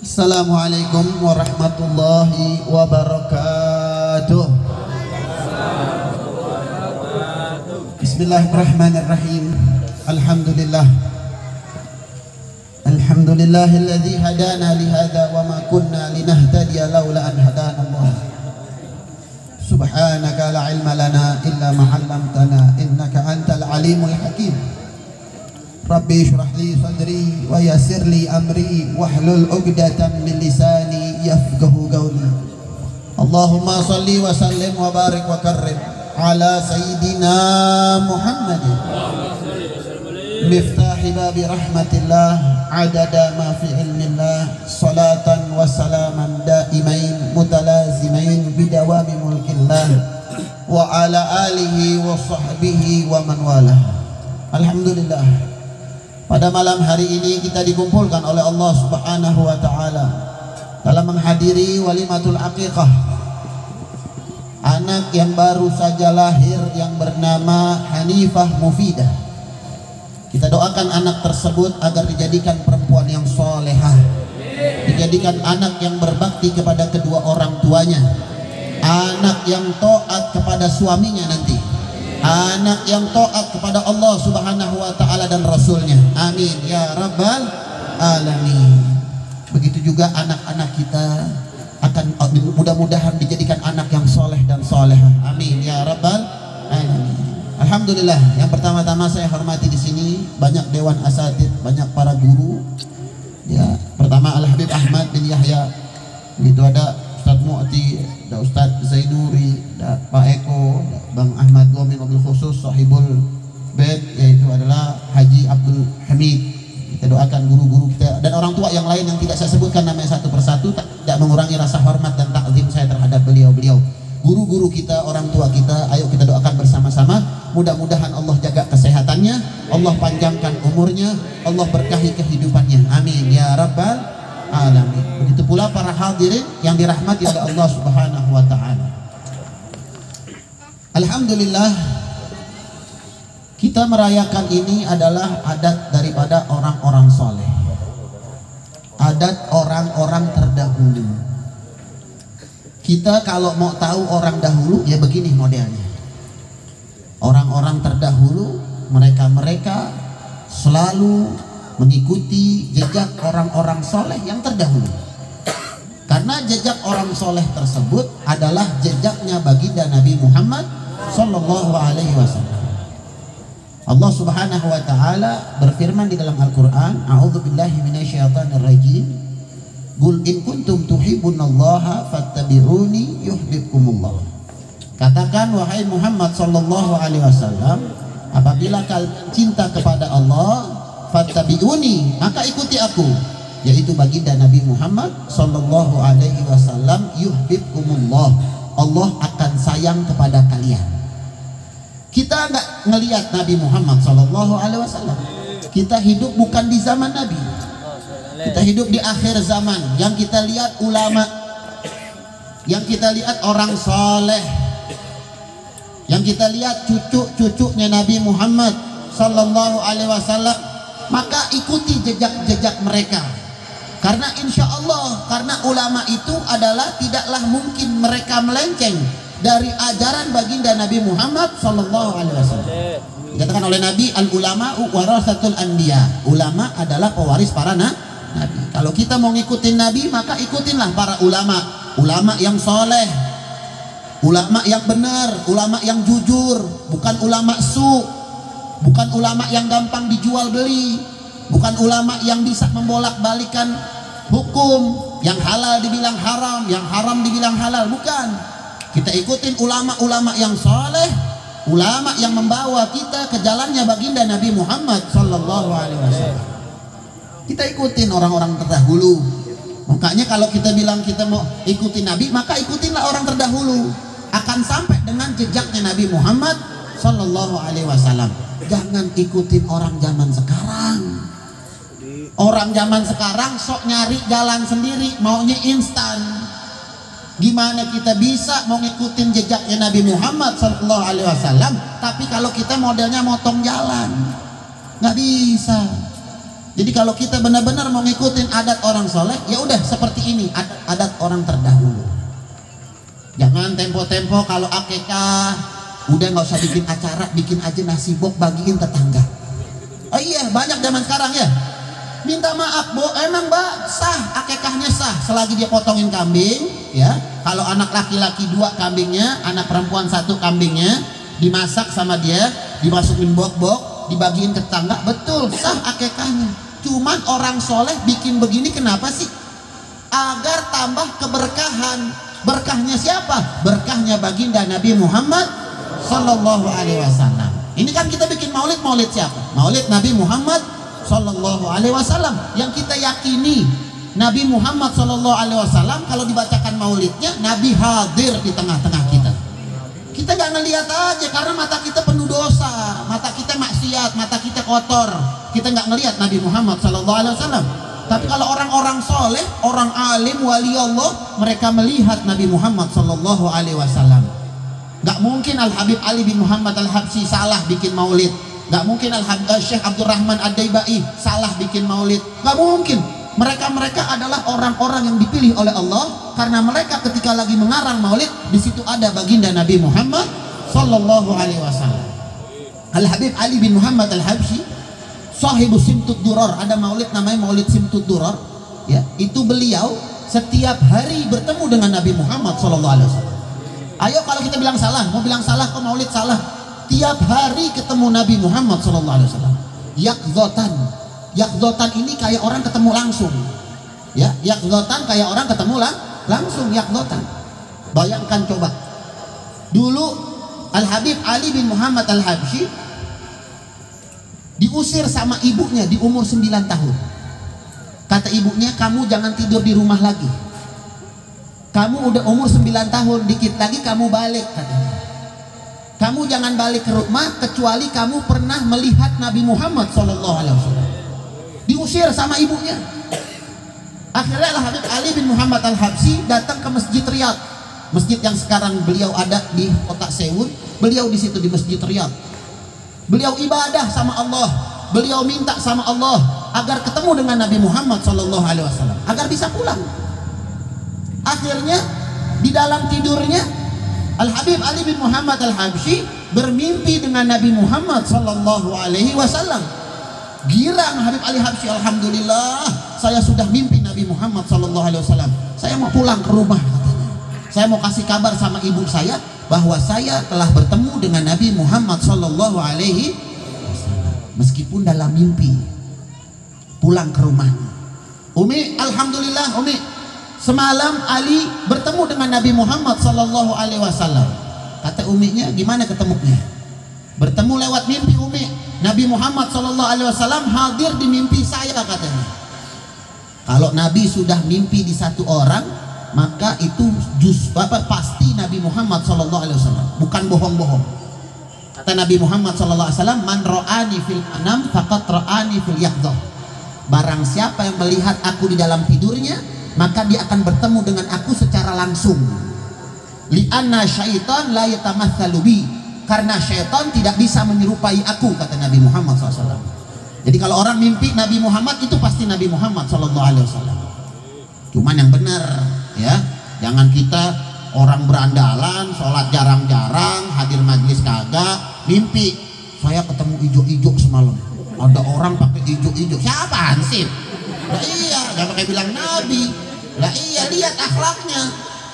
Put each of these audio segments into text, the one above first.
Assalamualaikum warahmatullahi wabarakatuh. Bismillahirrahmanirrahim. Alhamdulillah. Alhamdulillahilladzi hadana li hadza wa ma kunna linahtadiya laula an hadana Allah. Subhanaka la ilma lana illa ma 'allamtana innaka antal alimul hakim. Rabbi shrah li sadri wa yassir li amri wahlul 'uqdatam min lisani yafqahu qawli. Allahumma shalli wa sallim wa barik wa karrim ala sayyidina Muhammadin miftahi babi rahmatillah adada ma fi ilmillah salatan wa salaman daimain mutalazimain bidawami mulkillah wa ala alihi wa sahbihi wa man walah. Alhamdulillah, pada malam hari ini kita dikumpulkan oleh Allah Subhanahu wa taala dalam menghadiri walimatul aqiqah anak yang baru saja lahir yang bernama Hanifah Mufidah. Kita doakan anak tersebut agar dijadikan perempuan yang solehah, dijadikan anak yang berbakti kepada kedua orang tuanya, anak yang taat kepada suaminya nanti, anak yang taat kepada Allah Subhanahu wa taala dan Rasulnya. Amin ya rabbal alamin. Begitu juga anak-anak kita akan mudah-mudahan dijadikan anak yang soleh dan solehah. Amin ya rabbal alamin. Alhamdulillah, yang pertama-tama saya hormati di sini banyak dewan asatid, banyak para guru. Ya, pertama Al Habib Ahmad bin Yahya, itu ada Ustaz Mu'ti, ada Ustaz Zainuri, ada Pak Eko, ada Bang Ahmad Gomin Abdul Khusus Sahibul Bed, yaitu adalah Haji Abdul Hamid. Kita doakan guru-guru kita dan orang tua yang lain yang tidak saya sebutkan namanya satu persatu, tidak mengurangi rasa hormat dan takzim saya terhadap beliau-beliau. Guru-guru kita, orang tua kita, ayo kita doakan bersama-sama. Mudah-mudahan Allah jaga kesehatannya, Allah panjangkan umurnya, Allah berkahi kehidupannya. Amin ya rabbal alamin. Begitu pula para hadirin yang dirahmati oleh Allah Subhanahu wa taala. Alhamdulillah, kita merayakan ini adalah adat daripada orang-orang soleh, adat orang-orang terdahulu. Kita kalau mau tahu orang dahulu ya begini modelnya. Orang-orang terdahulu, mereka selalu mengikuti jejak orang-orang soleh yang terdahulu. Karena jejak orang soleh tersebut adalah jejaknya baginda Nabi Muhammad sallallahu alaihi wasallam. Allah Subhanahu wa taala berfirman di dalam Al-Qur'an, a'udzubillahi minasyaitonirrajim. Qul in kuntum tuhibbunallaha fattabi'uni yuhibbukumullah. Katakan wahai Muhammad sallallahu alaihi wasallam, apabila kalian cinta kepada Allah, fattabi'uni, maka ikuti aku, yaitu baginda Nabi Muhammad sallallahu alaihi wasallam, yuhibbukumullah. Allah akan sayang kepada kalian. Kita enggak ngelihat Nabi Muhammad sallallahu alaihi wasallam. Kita hidup bukan di zaman Nabi. Kita hidup di akhir zaman. Yang kita lihat ulama, yang kita lihat orang soleh, yang kita lihat cucu-cucunya Nabi Muhammad sallallahu alaihi wasallam. Maka ikuti jejak-jejak mereka. Karena insya Allah, karena ulama itu adalah tidaklah mungkin mereka melenceng dari ajaran baginda Nabi Muhammad sallallahu alaihi wasallam. Dikatakan oleh Nabi, al ulama'u warasatul anbiya. Ulama adalah pewaris para nabi. Kalau kita mau ngikutin Nabi, maka ikutinlah para ulama, ulama yang soleh, ulama yang benar, ulama yang jujur, bukan ulama su, bukan ulama yang gampang dijual beli, bukan ulama yang bisa membolak-balikan hukum, yang halal dibilang haram, yang haram dibilang halal, bukan. Kita ikutin ulama-ulama yang soleh, ulama yang membawa kita ke jalannya baginda Nabi Muhammad sallallahu alaihi wasallam. Kita ikutin orang-orang terdahulu. Makanya kalau kita bilang kita mau ikutin Nabi, maka ikutinlah orang terdahulu. Akan sampai dengan jejaknya Nabi Muhammad sallallahu alaihi wasallam. Jangan ikutin orang zaman sekarang. Orang zaman sekarang sok nyari jalan sendiri, maunya instan. Gimana kita bisa mau ngikutin jejaknya Nabi Muhammad sallallahu alaihi wasallam, tapi kalau kita modelnya motong jalan, nggak bisa. Jadi kalau kita benar-benar mau ngikutin adat orang soleh, ya udah seperti ini adat orang terdahulu. Jangan tempo-tempo kalau akikah udah nggak usah bikin acara, bikin aja nasi bok bagiin tetangga. Oh iya, banyak zaman sekarang ya. Minta maaf, Bu, emang Mbak sah, akikahnya sah selagi dia potongin kambing, ya. Kalau anak laki-laki 2 kambingnya, anak perempuan 1 kambingnya, dimasak sama dia, dimasukin bok-bok, dibagiin ke tetangga, betul sah akikahnya. Cuman orang soleh bikin begini kenapa sih? Agar tambah keberkahan. Berkahnya siapa? Berkahnya baginda Nabi Muhammad Sallallahu Alaihi Wasallam. Ini kan kita bikin maulid siapa? Maulid Nabi Muhammad Sallallahu Alaihi Wasallam. Yang kita yakini Nabi Muhammad Sallallahu Alaihi Wasallam kalau dibacakan maulidnya, Nabi hadir di tengah-tengah kita. Kita nggak ngelihat aja karena mata kita penuh dosa, mata kita maksiat, mata kita kotor. Kita nggak ngelihat Nabi Muhammad Sallallahu Alaihi Wasallam. Tapi kalau orang-orang soleh, orang alim, wali Allah, mereka melihat Nabi Muhammad Sallallahu Alaihi Wasallam. Nggak mungkin Al Habib Ali bin Muhammad Al Habsyi salah bikin maulid. Nggak mungkin Syekh Abdurrahman Ad-Daibai salah bikin maulid. Nggak mungkin. Mereka adalah orang-orang yang dipilih oleh Allah karena mereka ketika lagi mengarang maulid, di situ ada baginda Nabi Muhammad Sallallahu Alaihi Wasallam. Al Habib Ali bin Muhammad Al Habsyi, sahibu Simtud Duror, ada maulid namanya Maulid Simtud Duror, ya. Itu beliau setiap hari bertemu dengan Nabi Muhammad Sallallahu Alaihi Wasallam. Ayo kalau kita bilang salah, mau bilang salah kok maulid salah. Tiap hari ketemu Nabi Muhammad Sallallahu Alaihi Wasallam. Yakzotan ini kayak orang ketemu langsung, ya. Yakzotan kayak orang ketemu langsung, yakzotan. Bayangkan coba, dulu Al Habib Ali bin Muhammad Al Habsyi diusir sama ibunya di umur 9 tahun. Kata ibunya, kamu jangan tidur di rumah lagi. Kamu udah umur 9 tahun, dikit lagi kamu balik, katanya. Kamu jangan balik ke rumah kecuali kamu pernah melihat Nabi Muhammad SAW. Diusir sama ibunya. Akhirnya Al Habib Ali bin Muhammad Al Habsyi datang ke Masjid Riyadh, masjid yang sekarang beliau ada di kota Seoul. Beliau di situ di Masjid Riyadh. Beliau ibadah sama Allah. Beliau minta sama Allah agar ketemu dengan Nabi Muhammad SAW, agar bisa pulang. Akhirnya di dalam tidurnya Al Habib Ali bin Muhammad Al Habsyi bermimpi dengan Nabi Muhammad SAW. Girang Habib Ali Habsyi, alhamdulillah saya sudah mimpi Nabi Muhammad SAW. Saya mau pulang ke rumah, katanya. Saya mau kasih kabar sama ibu saya bahwa saya telah bertemu dengan Nabi Muhammad SAW, meskipun dalam mimpi. Pulang ke rumah. Umi, alhamdulillah Umi, semalam Ali bertemu dengan Nabi Muhammad SAW. Kata uminya, gimana ketemunya? Bertemu lewat mimpi Umi. Nabi Muhammad SAW hadir di mimpi saya, katanya. Kalau Nabi sudah mimpi di satu orang, maka itu pasti Nabi Muhammad SAW, bukan bohong-bohong. Kata Nabi Muhammad SAW, man ra'ani fil manam faqad ra'ani fil yaqdzah. Barang siapa yang melihat aku di dalam tidurnya, maka dia akan bertemu dengan aku secara langsung. Li'anna syaitan la yatamatsalu bi, karena syaitan tidak bisa menyerupai aku, kata Nabi Muhammad SAW. Jadi kalau orang mimpi Nabi Muhammad, itu pasti Nabi Muhammad SAW. Cuman yang benar, ya, jangan kita orang berandalan, sholat jarang-jarang, hadir majlis kagak, mimpi saya ketemu ijo-ijo semalam. Ada orang pakai ijo-ijo, siapa sih? Lah iya, jangan pakai bilang Nabi. Lah iya, lihat akhlaknya,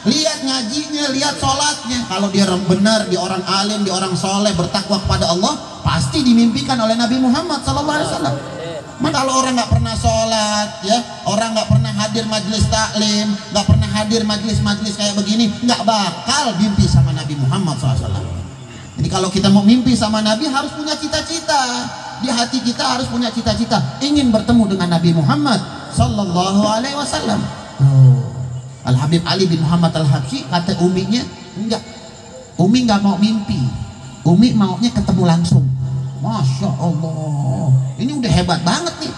lihat ngajinya, lihat sholatnya. Kalau dia benar, dia orang alim, dia orang soleh, bertakwa kepada Allah, pasti dimimpikan oleh Nabi Muhammad SAW. Maka kalau orang nggak pernah sholat, ya, orang nggak pernah hadir majelis taklim, nggak pernah hadir majelis-majelis kayak begini, nggak bakal mimpi sama Nabi Muhammad SAW. Jadi kalau kita mau mimpi sama Nabi, harus punya cita-cita. Di hati kita harus punya cita-cita, ingin bertemu dengan Nabi Muhammad Sallallahu Alaihi Wasallam. Al Habib Ali bin Muhammad Al Habsyi, kata uminya, enggak, umi nggak mau mimpi, umi maunya ketemu langsung. Masya Allah, ini udah hebat banget nih,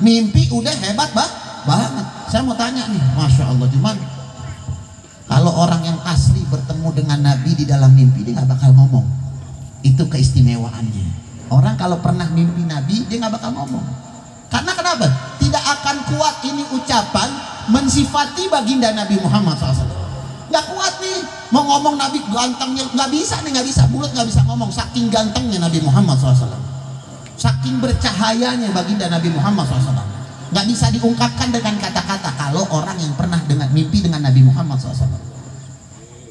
mimpi udah hebat banget. Saya mau tanya nih, Masya Allah, cuman kalau orang yang asli bertemu dengan Nabi di dalam mimpi, dia nggak bakal ngomong. Itu keistimewaannya. Orang kalau pernah mimpi Nabi, dia nggak bakal ngomong. Karena kenapa? Tidak akan kuat ini ucapan mensifati baginda Nabi Muhammad SAW. Nggak kuat nih mau ngomong Nabi gantengnya, nggak bisa nih, nggak bisa, mulut nggak bisa ngomong saking gantengnya Nabi Muhammad SAW, saking bercahayanya baginda Nabi Muhammad SAW. Nggak bisa diungkapkan dengan kata-kata kalau orang yang pernah dengan mimpi dengan Nabi Muhammad SAW.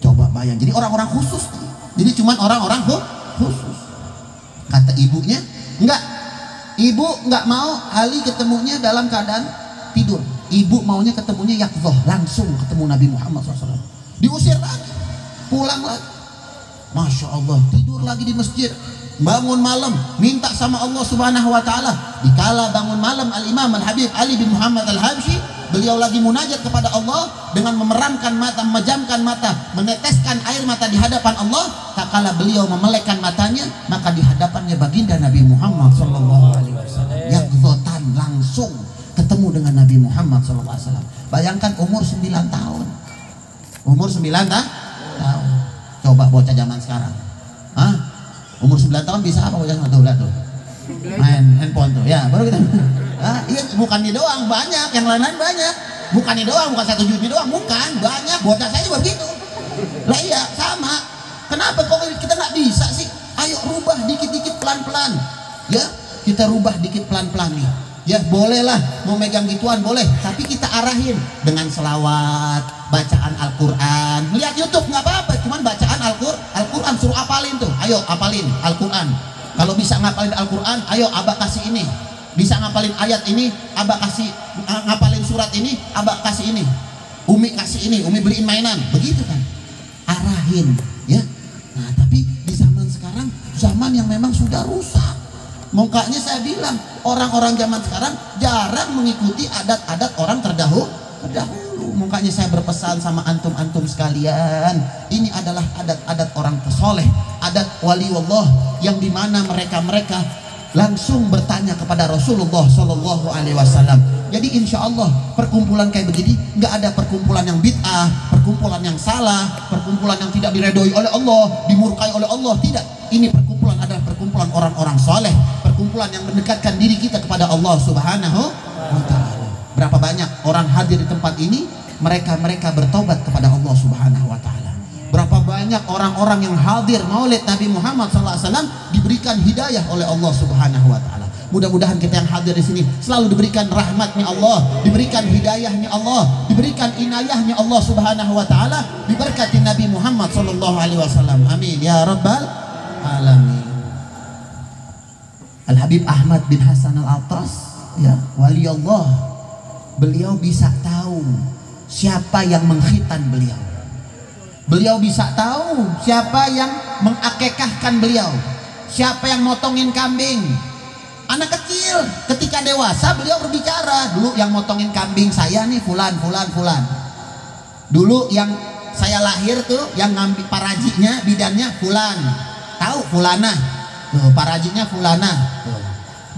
Coba bayang, jadi orang-orang khusus, jadi cuman orang-orang khusus. Kata ibunya, enggak, ibu nggak mau Ali ketemunya dalam keadaan tidur, ibu maunya ketemunya yakzoh, langsung ketemu Nabi Muhammad SAW. Diusir lagi, pulang lagi, Masya Allah, tidur lagi di masjid, bangun malam minta sama Allah Subhanahu wa Ta'ala. Dikala bangun malam Al-Imam Al-Habib Ali bin Muhammad Al-Habsyi, beliau lagi munajat kepada Allah dengan memeramkan mata, memejamkan mata, meneteskan air mata di hadapan Allah. Tak kala beliau memelekkan matanya, maka di hadapannya baginda Nabi Muhammad sallallahu alaihi wasallam, yakzotan, langsung ketemu dengan Nabi Muhammad sallallahu alaihi wasallam. Bayangkan umur 9 tahun, umur 9 tahun. Coba bocah zaman sekarang, umur 9 tahun bisa apa bocah? Tuh lihat tuh, main handphone tuh ya, baru kita iya, bukan ini doang, banyak yang lain-lain, banyak, bukan ini doang, bukan 1 juta doang, bukan, banyak. Bocah saya juga begitu lah. Iya sama. Kenapa kok kita nggak bisa sih? Ayo rubah dikit-dikit, pelan-pelan ya, kita rubah dikit pelan-pelan nih ya. Bolehlah mau megang gituan boleh, tapi kita arahin dengan selawat, bacaan Al-Quran. Lihat YouTube nggak apa-apa, cuman bacaan Al-Quran suruh apalin tuh, ayo apalin Al-Quran. Kalau bisa ngapalin Al-Quran, ayo abah kasih ini. Bisa ngapalin ayat ini, abah kasih, ngapalin surat ini, abah kasih ini, Umi kasih ini, Umi beliin mainan, begitu kan, arahin ya. Nah tapi di zaman sekarang, zaman yang memang sudah rusak. Makanya saya bilang orang-orang zaman sekarang jarang mengikuti adat-adat orang terdahulu. Makanya saya berpesan sama antum-antum sekalian, ini adalah adat-adat orang soleh, adat wali Allah, yang dimana mereka langsung bertanya kepada Rasulullah Shallallahu Alaihi Wasallam. Jadi insya Allah perkumpulan kayak begini nggak ada perkumpulan yang bid'ah, perkumpulan yang salah, perkumpulan yang tidak diredoi oleh Allah, dimurkai oleh Allah. Tidak, ini perkumpulan adalah perkumpulan orang-orang soleh, perkumpulan yang mendekatkan diri kita kepada Allah Subhanahu wa Ta'ala. Berapa banyak orang hadir di tempat ini, mereka bertobat kepada Allah Subhanahu wa Ta'ala. Berapa banyak orang-orang yang hadir maulid Nabi Muhammad SAW diberikan hidayah oleh Allah Subhanahu wa Ta'ala. Mudah-mudahan kita yang hadir di sini selalu diberikan rahmatnya Allah, diberikan hidayahnya Allah, diberikan inayahnya Allah Subhanahu wa Ta'ala, diberkati Nabi Muhammad sallallahu alaihi wasallam. Amin ya rabbal alamin. Al-Habib Ahmad bin Hasan Al-Attas ya, wali Allah, beliau bisa tahu siapa yang mengkhitan beliau. Beliau bisa tahu siapa yang mengakekahkan beliau, siapa yang motongin kambing. Anak kecil, ketika dewasa beliau berbicara, dulu yang motongin kambing saya nih fulan. Dulu yang saya lahir tuh yang ngambil parajinya, bidannya fulan. Tahu fulanah tuh, parajinya fulanah tuh.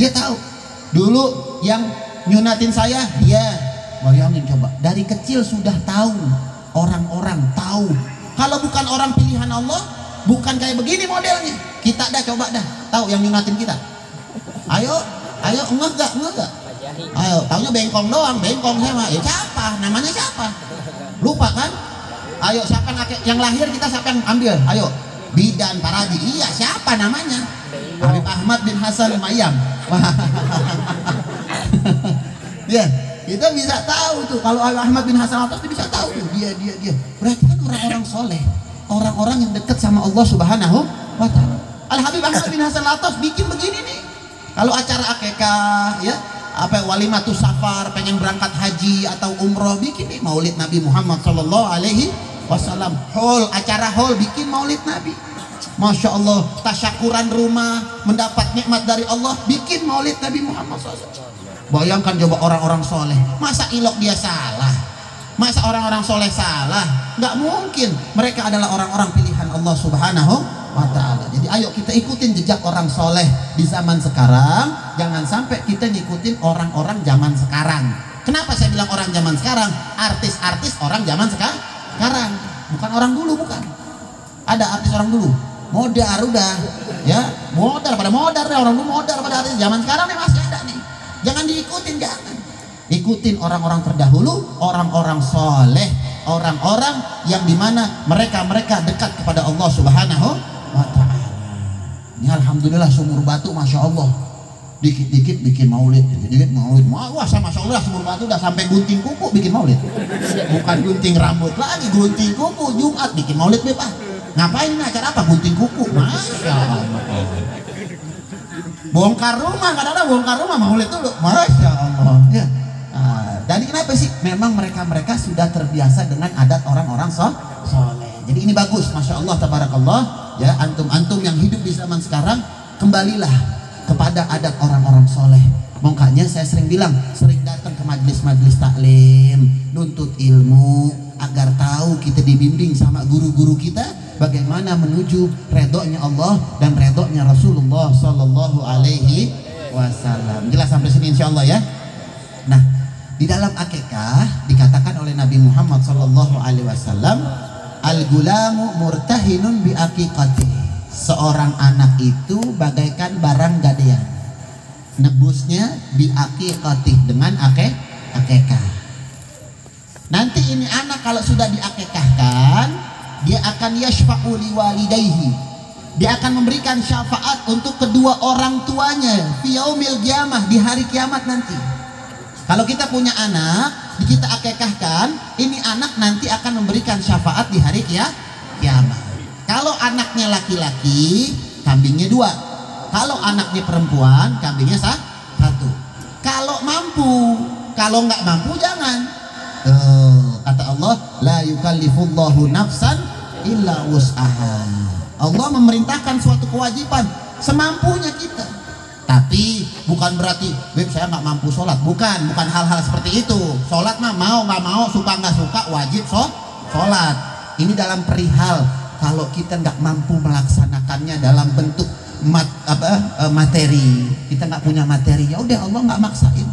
Dia tahu. Dulu yang nyunatin saya dia. Bayangin coba, dari kecil sudah tahu, orang-orang tahu. Kalau bukan orang pilihan Allah, bukan kayak begini modelnya. Kita dah coba dah tahu yang nyunatin kita. Ayo enggak. Ayo, taunya bengkong doang, bengkong sama. Ya siapa? Namanya siapa? Lupa kan? Ayo siapa yang lahir kita, siapa yang ambil? Ayo, bidan paraji. Iya, siapa namanya? Habib Ahmad bin Hasan Al-Mayyam. Ya, kita bisa tahu tuh kalau Ahmad bin Hasan Al-Attas bisa tahu tuh dia. Berarti kan orang-orang soleh, orang-orang yang dekat sama Allah Subhanahu wa Ta'ala. Al-Habib Ahmad bin Hasan Al-Attas bikin begini nih. Kalau acara akikah ya, apa walimatus safar, pengen berangkat haji atau umroh, bikin nih maulid Nabi Muhammad sallallahu alaihi wasallam. Acara hall bikin maulid Nabi. Masya Allah, tasyakuran rumah mendapat nikmat dari Allah, bikin maulid Nabi Muhammad SAW. Bayangkan coba orang-orang soleh, masa ilok dia salah, masa orang-orang soleh salah? Nggak mungkin. Mereka adalah orang-orang pilihan Allah Subhanahu wa Ta'ala. Jadi ayo kita ikutin jejak orang soleh di zaman sekarang, jangan sampai kita ngikutin orang-orang zaman sekarang. Kenapa saya bilang orang zaman sekarang? Artis-artis orang zaman sekarang, bukan orang dulu, bukan. Ada artis orang dulu modar udah ya, modar pada modar deh, orang dulu modar pada artis. Zaman sekarang nih masih ada nih Jangan diikutin, jangan. Ikutin orang-orang terdahulu, orang-orang soleh, orang-orang yang dimana mereka dekat kepada Allah Subhanahu wa Ta'ala. Ini alhamdulillah sumur batu, masya Allah, dikit-dikit bikin maulid, dikit-dikit maulid. Wah, masya Allah, sumur batu udah sampai gunting kuku bikin maulid. Bukan gunting rambut lagi, gunting kuku. Jumat bikin maulid beb. Ngapain ini acara apa? Gunting kuku. Masya Allah. Bongkar rumah, kadang-kadang bongkar rumah maulid dulu. Masya Allah. Ya. Jadi kenapa sih? Memang mereka sudah terbiasa dengan adat orang-orang soleh. Jadi ini bagus, masya Allah, tabarakallah. Ya, antum yang hidup di zaman sekarang, kembalilah kepada adat orang-orang soleh. Makanya saya sering bilang, sering datang ke majelis-majelis taklim, nuntut ilmu, agar tahu kita dibimbing sama guru-guru kita bagaimana menuju redhonya Allah dan redhonya Rasulullah Sallallahu Alaihi Wasallam. Jelas sampai sini insya Allah ya. Nah, di dalam akikah dikatakan oleh Nabi Muhammad Sallallahu Alaihi Wasallam, al-gulamu murtahinun bi aqiqati. Seorang anak itu bagaikan barang gadaian, nebusnya bi aqiqati, dengan akikah. Nanti ini anak kalau sudah diakikahkan, dia akan yashfa'u liwalidayhi, dia akan memberikan syafaat untuk kedua orang tuanya fi yaumil qiyamah, di hari kiamat nanti. Kalau kita punya anak, kita akikahkan, ini anak nanti akan memberikan syafaat di hari kiamat. Kalau anaknya laki-laki, kambingnya 2. Kalau anaknya perempuan, kambingnya 1. Kalau mampu, kalau nggak mampu jangan. Kata Allah, la yukallifullahu nafsan illa wus'aha. Allah memerintahkan suatu kewajiban semampunya kita. Tapi bukan berarti, beb saya nggak mampu sholat. Bukan hal-hal seperti itu. Sholat mah mau nggak mau, suka nggak suka, wajib sholat. Ini dalam perihal kalau kita nggak mampu melaksanakannya dalam bentuk materi, kita nggak punya materi, ya udah Allah nggak maksain.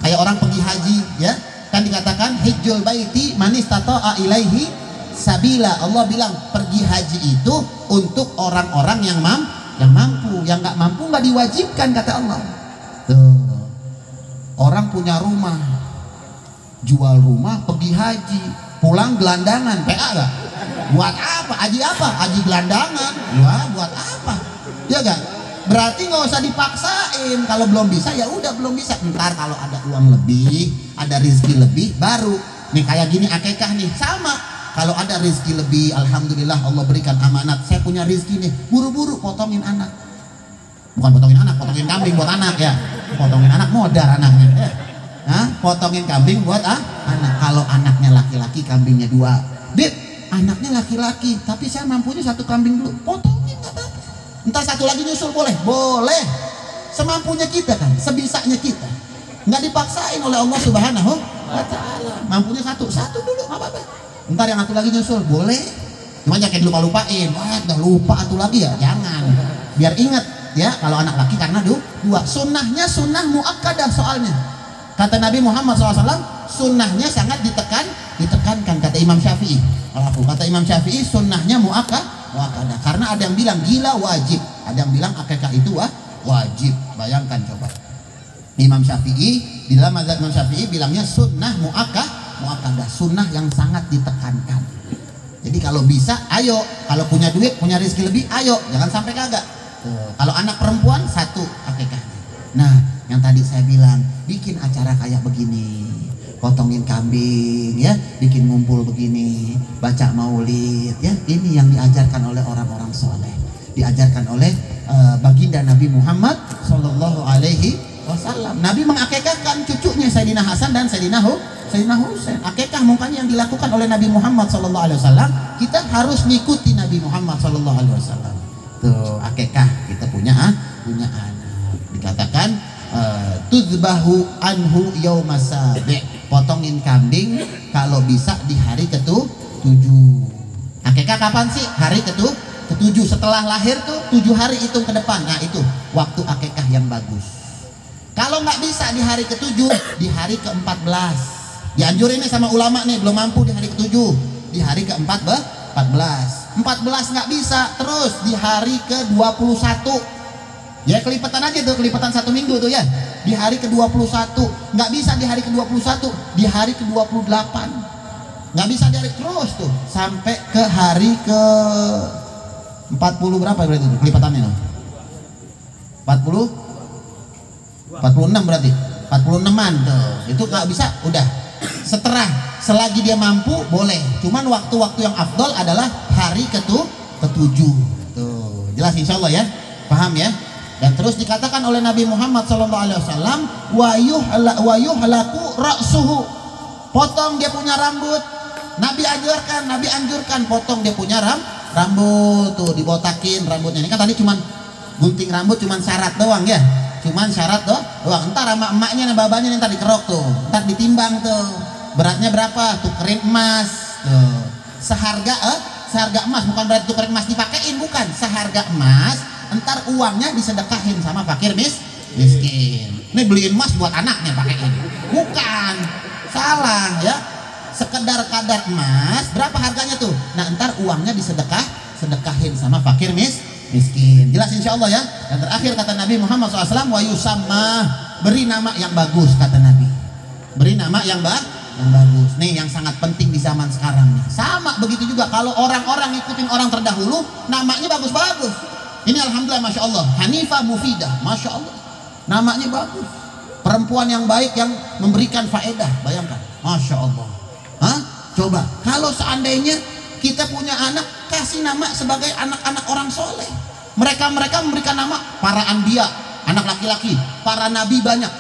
Kayak orang pergi haji, ya kan dikatakan hijjul baiti man istata'a ilaihi sabila. Allah bilang pergi haji itu untuk orang-orang yang mampu, yang nggak mampu nggak diwajibkan, kata Allah. Tuh. Orang punya rumah, jual rumah, pergi haji, pulang gelandangan, PA gak? Buat apa? Haji apa? Haji gelandangan. Wah, buat apa? Ya gak? Berarti nggak usah dipaksain. Kalau belum bisa ya udah belum bisa. Ntar kalau ada uang lebih, ada rezeki lebih, baru. Nih kayak gini akikah nih sama. Kalau ada rezeki lebih, alhamdulillah Allah berikan amanat. Saya punya rezeki nih, buru-buru potongin anak. Bukan potongin anak, potongin kambing buat anak ya. Potongin anak modar anaknya. Potongin kambing buat anak. Kalau anaknya laki-laki, kambingnya 2. Bib, anaknya laki-laki, tapi saya mampunya 1 kambing dulu. Potongin nggak apa-apa. Entar 1 lagi nyusul boleh? Boleh. Semampunya kita kan, sebisanya kita. Nggak dipaksain oleh Allah Subhanahu wa Ta'ala. Mampunya 1 dulu, nggak apa-apa. Ntar yang 1 lagi nyusul boleh, cuma jangan lupa-lupain. Wah, udah lupa 1 lagi ya, jangan. Biar ingat ya, kalau anak laki karena 2. Sunnahnya sunnah muakkadah soalnya. Kata Nabi Muhammad SAW, sunnahnya sangat ditekankan. Kata Imam Syafi'i. Kata Imam Syafi'i, sunnahnya muakkadah. Karena ada yang bilang gila wajib, ada yang bilang akikah itu wajib. Bayangkan coba. Imam Syafi'i, di dalam mazhab Imam Syafi'i bilangnya sunnah muakkadah, sunnah yang sangat ditekankan. Jadi kalau bisa, ayo. Kalau punya duit, punya rezeki lebih, ayo. Jangan sampai kagak. Kalau anak perempuan 1 akikahnya. Nah, yang tadi saya bilang, bikin acara kayak begini, potongin kambing, ya, bikin ngumpul begini, baca maulid, ya. Ini yang diajarkan oleh orang-orang soleh, diajarkan oleh baginda Nabi Muhammad Sallallahu Alaihi Wasallam. Nabi mengakikahkan cucunya Sayyidina Hasan dan Sayyidina Husain. Akikah mungkin yang dilakukan oleh Nabi Muhammad Sallallahu Alaihi Wasallam. Kita harus ngikuti Nabi Muhammad Sallallahu Alaihi Wasallam. Tuh akikah kita punya anak. Dikatakan tuzbahu anhu yaumasabi, potongin kambing kalau bisa di hari ke-7. Akikah kapan sih? Hari ke-7 setelah lahir tuh 7 hari hitung ke depan. Nah itu waktu akikah yang bagus. Kalau nggak bisa di hari ke-7, di hari ke-14. Dianjurin nih sama ulama nih, belum mampu di hari ke-7, di hari ke-14. 14 nggak bisa, terus di hari ke-21. Ya kelipatan aja tuh, kelipatan 1 minggu tuh ya. di hari ke-21, nggak bisa di hari ke-21, di hari ke-28, nggak bisa di hari terus tuh sampai ke hari ke-40 berapa berarti itu kelipatannya? 46 berarti 46an tuh, itu nggak bisa. Udah setelah selagi dia mampu boleh, cuman waktu-waktu yang afdol adalah hari ke-7 tuh. Jelas insya Allah ya, paham ya. Dan terus dikatakan oleh Nabi Muhammad SAW, wa yuhlaku ra'suhu, potong dia punya rambut. Nabi anjurkan potong dia punya rambut tuh, dibotakin rambutnya. Ini kan tadi cuman gunting rambut, cuman syarat doang ya, cuman syarat doang. Ntar sama emaknya dan babanya yang tadi kerok tuh, ntar ditimbang tuh beratnya berapa, tukerin emas tuh seharga emas. Bukan berarti tukerin emas dipakein, bukan, seharga emas. Ntar uangnya disedekahin sama fakir miskin. Ini beliin emas buat anaknya pakein, bukan, salah ya. Sekedar kadar emas berapa harganya tuh, nah ntar uangnya sedekahin sama fakir miskin. Jelas insya Allah ya. Dan terakhir kata Nabi Muhammad SAW, wa yusamma, beri nama yang bagus, kata Nabi, beri nama yang bagus. Nih yang sangat penting di zaman sekarang nih. Sama begitu juga kalau orang-orang ngikutin orang terdahulu, namanya bagus-bagus. Ini alhamdulillah, masya Allah, Hanifah Mufidah, masya Allah, namanya bagus. Perempuan yang baik yang memberikan faedah, bayangkan, masya Allah. Hah? Coba kalau seandainya kita punya anak, kasih nama sebagai anak-anak orang soleh. Mereka memberikan nama para anbiya, anak laki-laki, para nabi banyak.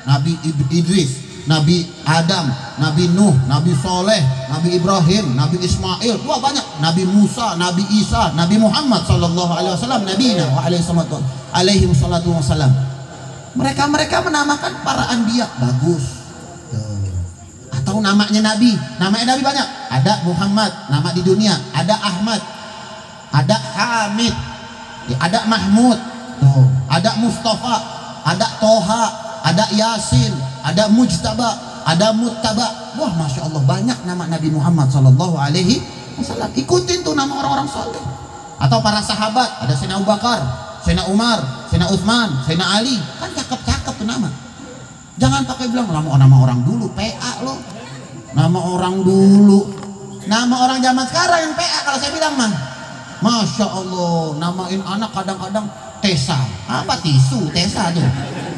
Nabi Idris, Nabi Adam, Nabi Nuh, Nabi Soleh, Nabi Ibrahim, Nabi Ismail, wah banyak. Nabi Musa, Nabi Isa, Nabi Muhammad Sallallahu Alaihi Wasallam, Nabi alaihi salatu wassalam. Mereka menamakan para anbiya, bagus. Atau namanya Nabi banyak. Ada Muhammad, nama di dunia. Ada Ahmad, ada Hamid, ada Mahmud, tuh. Ada Mustafa, ada Toha, ada Yasin, ada Mujtaba, ada Muttaba. Wah, masya Allah, banyak nama Nabi Muhammad Sallallahu Alaihi Wasallam. Ikutin tuh nama orang-orang soleh. Atau para sahabat, ada Sayyidina Abu Bakar, Sayyidina Umar, Sayyidina Utsman, Sayyidina Ali, kan cakep-cakep tuh nama. Jangan pakai bilang nama orang dulu, PA loh. Nama orang dulu, nama orang zaman sekarang yang PA kalau saya bilang mah. Masya Allah, namain anak kadang-kadang Tesa, apa tisu, Tesa tuh.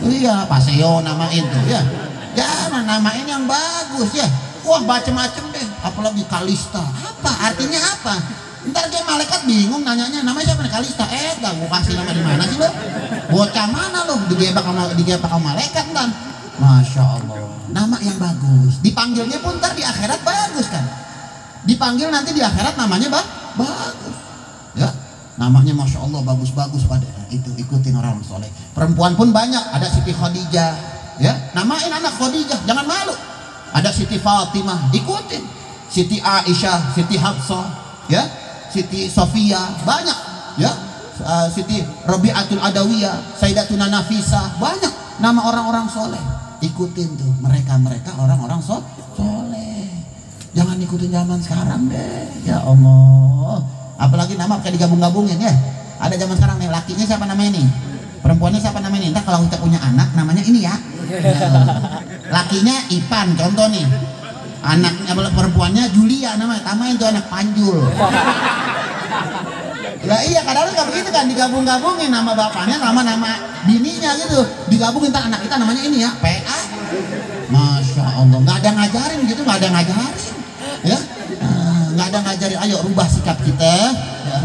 Iya, Paseo namain tuh ya. Jangan namain yang bagus ya. Wah, macem-macem deh, apalagi Kalista. Apa artinya apa? Ntar dia malaikat bingung nanyanya, namanya siapa nih? Kalista. Gak gua kasih nama di mana sih lo? Bocah mana lo? Digebak sama malaikat ntar. Masya Allah, nama yang bagus. Dipanggilnya pun ntar di akhirat bagus kan. Dipanggil nanti di akhirat namanya bagus. Ya, namanya masya Allah bagus-bagus pada itu. Ikutin orang soleh. Perempuan pun banyak. Ada Siti Khadijah, ya, namain anak Khadijah, jangan malu. Ada Siti Fatimah, ikutin. Siti Aisyah, Siti Hafsah, ya, Siti Sofia, banyak, ya. Siti Rabi'atul Adawiyah, Sayyidatuna Nafisah, banyak nama orang-orang soleh. Ikutin tuh mereka orang-orang soleh. Jangan ikutin zaman sekarang deh, ya Allah. Apalagi nama kayak digabung-gabungin ya. Ada zaman sekarang nih, lakinya siapa namanya nih, perempuannya siapa namanya nih. Entah kalau kita punya anak namanya ini ya. Lakinya Ipan contoh nih, anaknya perempuannya Julia namanya, tamain tuh anak Panjul. Lah iya, kadang-kadang nggak begitu kan, digabung-gabungin nama bapaknya nama bininya gitu, digabungin ntar anak kita namanya ini ya, PA. Masya Allah, nggak ada ngajarin gitu, nggak ada ngajarin ya, nggak ada ngajarin. Ayo rubah sikap kita ya,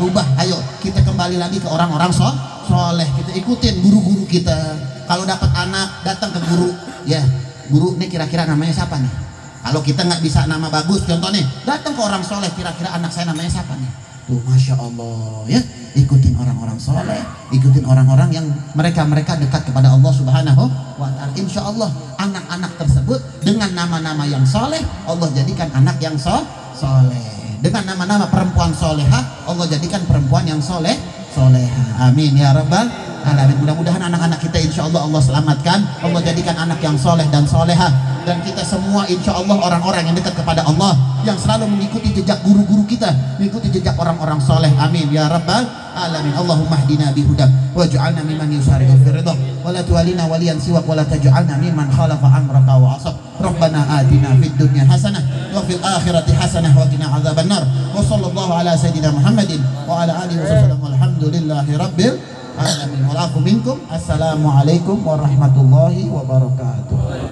ayo kita kembali lagi ke orang-orang soleh. Kita ikutin guru-guru kita. Kalau dapat anak, datang ke guru ya, guru nih kira-kira namanya siapa nih. Kalau kita nggak bisa nama bagus, contoh nih, datang ke orang soleh, kira-kira anak saya namanya siapa nih. Tuh, masya Allah ya, ikutin orang-orang soleh, ikutin orang-orang yang mereka dekat kepada Allah Subhanahu wa Ta'ala. Insya Allah anak-anak tersebut dengan nama-nama yang soleh, Allah jadikan anak yang soleh. Dengan nama-nama perempuan soleha, Allah jadikan perempuan yang soleha. Amin ya rabbal alamin. Mudah-mudahan anak-anak kita insya Allah Allah selamatkan, Allah jadikan anak yang soleh dan soleha. Dan kita semua insya Allah orang-orang yang dekat kepada Allah, yang selalu mengikuti jejak guru-guru kita, mengikuti jejak orang-orang soleh. Amin ya rabbal alamin. Allahumma hdina bihudak waj'alna mimman yusari'u fi ridha wa la tuwalina waliyan siwak wa la taj'alna mimman khalafa amraka wa asab. Rabbana atina fid dunya hasanah wa fil akhirati hasanah wa qina adzabannar. Wa sallallahu ala sayidina Muhammadin wa ala alihi wasallam. Walhamdulillahi rabbil alamin. Wa lakum minkum. Assalamualaikum warahmatullahi wabarakatuh.